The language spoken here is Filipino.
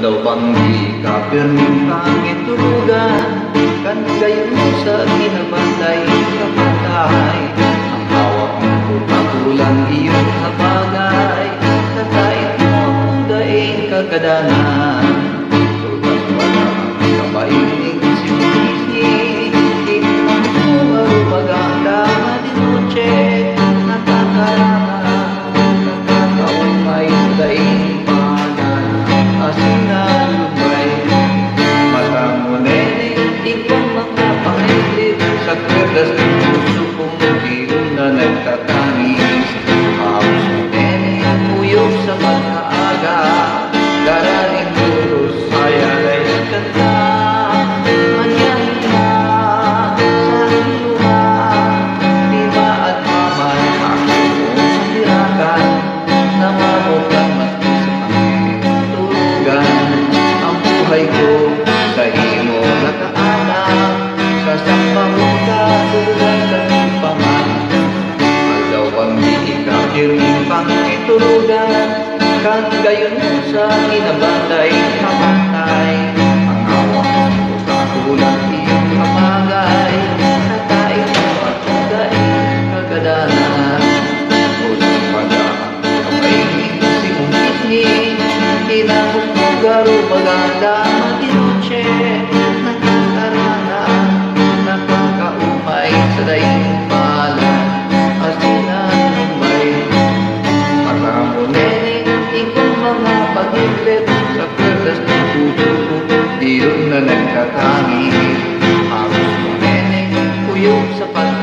daw bang di ka pirming pangit tulugan, kan gayon mo sa ginabantay kapatay. Ang hawak mo patulang iyong hapagay, kakait mo ang daing kagadanan. Tutas wala ang kabainig si ikaw mo maganda madinoche, nakakarama, nakakaumay sa daing sa kwerdas ng puso kong iyong na nagtatanis. Halos mo din puyok sa pagkaaga, darating duros saya ay nagkanta. Manyan ka sa luha, diba at maman ako sa tirakan, na mamutan maski sa pangitulugan. Ang buhay ko sa imo nakaanak, kasama mo tulad ng paman. Alaw ang di ikakirming pang itulugan, kan gayon mo sa kinabantay kapantay. Ang hawak mo katulad iyong kapagay, natain mo at daing kagadanan. Pusang pag-aang kapaingin si umihni, kinamot mo garo maganda matinoche, sa daing palan, asinan may maramo nene, ikaw mga pag-ibig sa kwerdas ng puso ko, di yun na nagkatangi. Halos mo nene, puyok sa pag